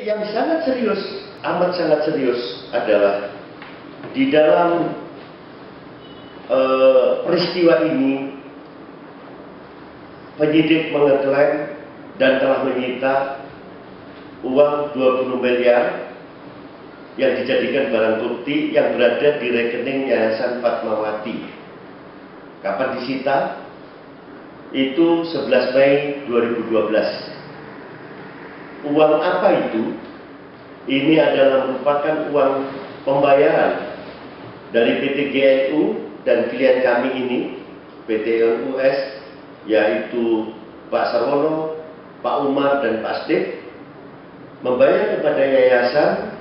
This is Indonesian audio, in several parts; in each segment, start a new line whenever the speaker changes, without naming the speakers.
yang sangat serius, amat sangat serius adalah di dalam peristiwa ini penyidik mengklaim dan telah menyita uang 20 miliar yang dijadikan barang bukti yang berada di rekening Yayasan Fatmawati. Kapan disita? Itu 11 Mei 2012. Uang apa itu? Ini adalah merupakan uang pembayaran dari PT GNU dan klien kami ini, PT NUS, yaitu Pak Sarwono, Pak Umar, dan Pak Steve, membayar kepada yayasan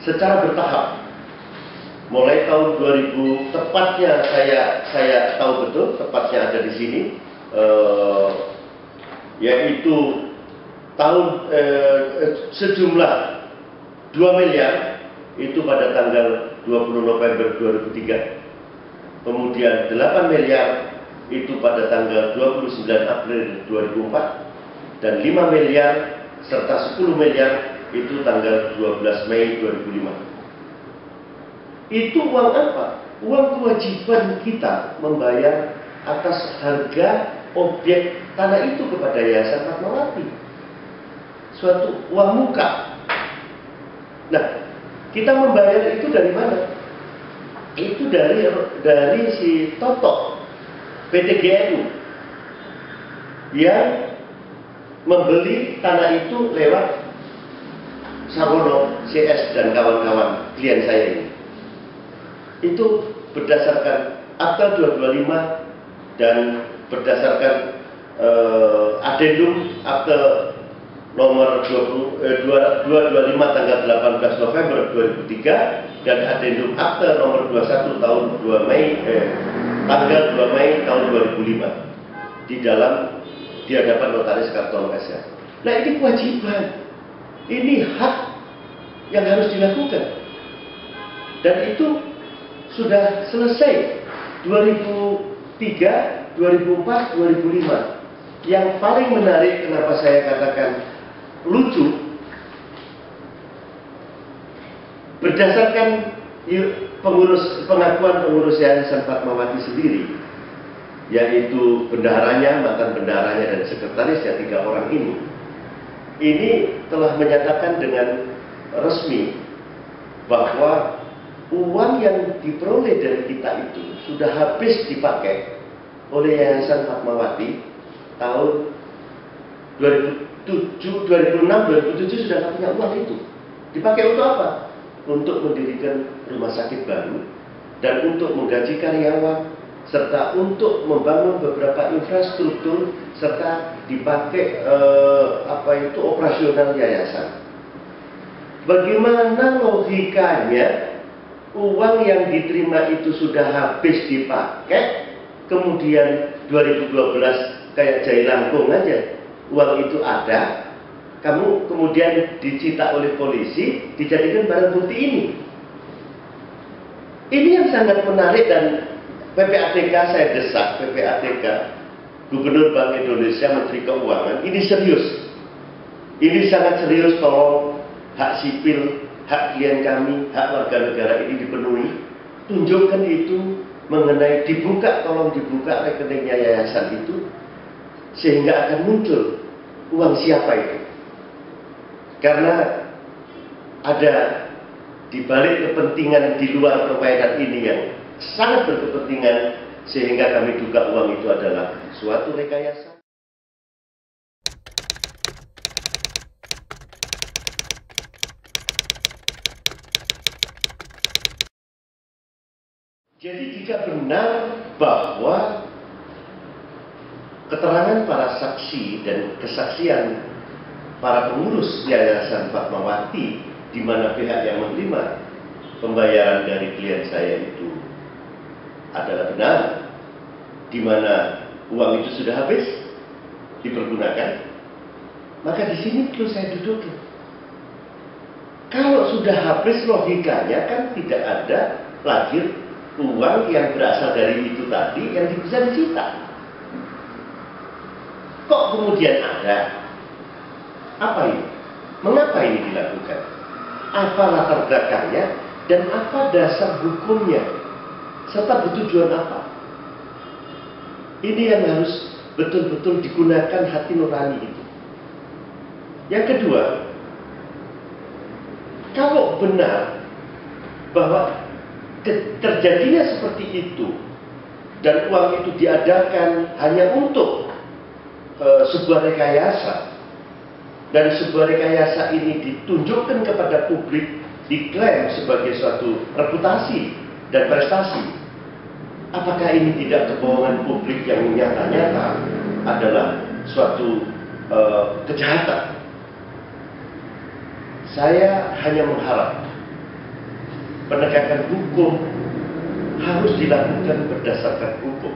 secara bertahap. Mulai tahun 2000, tepatnya saya tahu betul, tepatnya ada di sini, yaitu tahun sejumlah 2 miliar itu pada tanggal 20 November 2003. Kemudian 8 miliar itu pada tanggal 29 April 2004 dan 5 miliar serta 10 miliar itu tanggal 12 Mei 2005. Itu uang apa? Uang kewajiban kita membayar atas harga objek tanah itu kepada Yayasan Fatmawati. Suatu uang muka. Nah, kita membayar itu dari mana? Itu dari si Toto, PT GNU, yang membeli tanah itu lewat Sarwono, CS, dan kawan-kawan klien saya ini. Itu berdasarkan Akta 225 dan berdasarkan adendum Akta nomor 225 tanggal 18 November 2003 dan adendum Akta nomor 21 tahun 2 Mei tanggal 2 Mei tahun 2005 di hadapan Notaris Kartono SH. Nah, ini kewajiban, ini hak yang harus dilakukan, dan itu sudah selesai 2003, 2004, 2005. Yang paling menarik, kenapa saya katakan lucu, berdasarkan pengakuan pengurus Yayasan Fatmawati sendiri, yaitu bendaharanya, mantan bendaharanya, dan sekretarisnya, 3 orang ini telah menyatakan dengan resmi bahwa uang yang diperoleh dari kita itu sudah habis dipakai oleh Yayasan Fatmawati tahun 2006, 2007 sudah nggak punya uang itu. Dipakai untuk apa? Untuk mendirikan rumah sakit baru dan untuk menggaji karyawan, serta untuk membangun beberapa infrastruktur, serta dipakai operasional yayasan. Bagaimana logikanya uang yang diterima itu sudah habis dipakai, kemudian 2012 kayak jai langkung aja, uang itu ada, kamu kemudian dicita oleh polisi, dijadikan barang bukti ini. Ini yang sangat menarik, dan PPATK saya desak, PPATK, Gubernur Bank Indonesia, Menteri Keuangan, ini serius. Ini sangat serius, tolong hak sipil, hak klien kami, hak warga negara ini dipenuhi. Tunjukkan itu mengenai tolong dibuka rekeningnya yayasan itu, sehingga akan muncul uang siapa itu. Karena ada di balik kepentingan di luar permainan ini yang sangat berkepentingan, sehingga kami duga uang itu adalah suatu rekayasa. Jadi jika benar bahwa keterangan para saksi dan kesaksian para pengurus Yayasan Fatmawati, di mana pihak yang menerima pembayaran dari klien saya itu adalah benar, di mana uang itu sudah habis dipergunakan, maka di sini perlu saya duduki. Kalau sudah habis, logikanya kan tidak ada lagi uang yang berasal dari itu tadi yang bisa disita. Kok kemudian ada? Apa ini? Mengapa ini dilakukan? Apa latar belakangnya dan apa dasar hukumnya? Serta bertujuan apa? Ini yang harus betul-betul digunakan hati nurani itu. Yang kedua, kalau benar bahwa terjadinya seperti itu dan uang itu diadakan hanya untuk sebuah rekayasa, dan sebuah rekayasa ini ditunjukkan kepada publik, diklaim sebagai suatu reputasi dan prestasi, apakah ini tidak kebohongan publik yang nyata-nyata adalah suatu kejahatan? Saya hanya mengharap penegakan hukum harus dilakukan berdasarkan hukum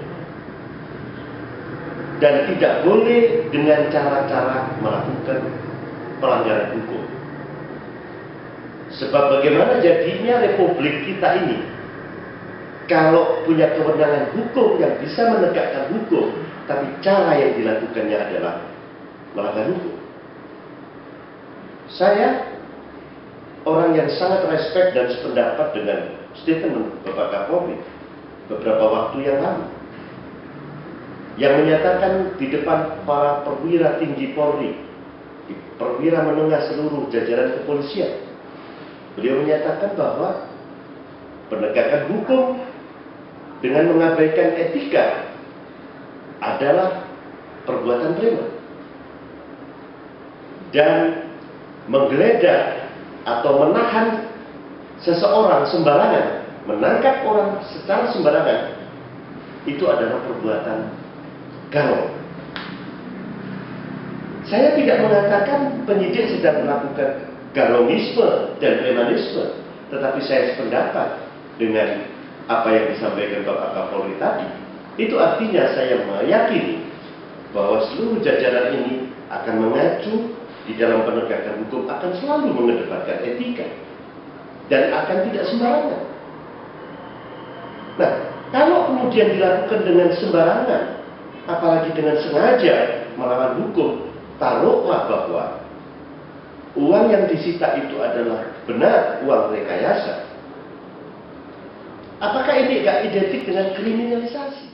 dan tidak boleh dengan cara-cara melakukan pelanggaran hukum. Sebab bagaimana jadinya republik kita ini kalau punya kewenangan hukum yang bisa menegakkan hukum, tapi cara yang dilakukannya adalah melanggar hukum. Saya orang yang sangat respect dan sependapat dengan statement Bapak Kapolri beberapa waktu yang lalu, yang menyatakan di depan para perwira tinggi Polri, di perwira menengah seluruh jajaran kepolisian, beliau menyatakan bahwa penegakan hukum dengan mengabaikan etika adalah perbuatan preman, dan menggeledah atau menahan seseorang sembarangan, menangkap orang secara sembarangan, itu adalah perbuatan garong. Saya tidak mengatakan penyidik sedang melakukan garongisme dan premanisme, tetapi saya sependapat dengan apa yang disampaikan Bapak Kapolri tadi. Itu artinya saya meyakini bahwa seluruh jajaran ini akan mengacu di dalam penegakan hukum, akan selalu mengedepankan etika dan akan tidak sembarangan. Nah, kalau kemudian dilakukan dengan sembarangan, apalagi dengan sengaja melawan hukum, taruhlah bahwa uang yang disita itu adalah benar uang rekayasa. Apakah ini tidak identik dengan kriminalisasi?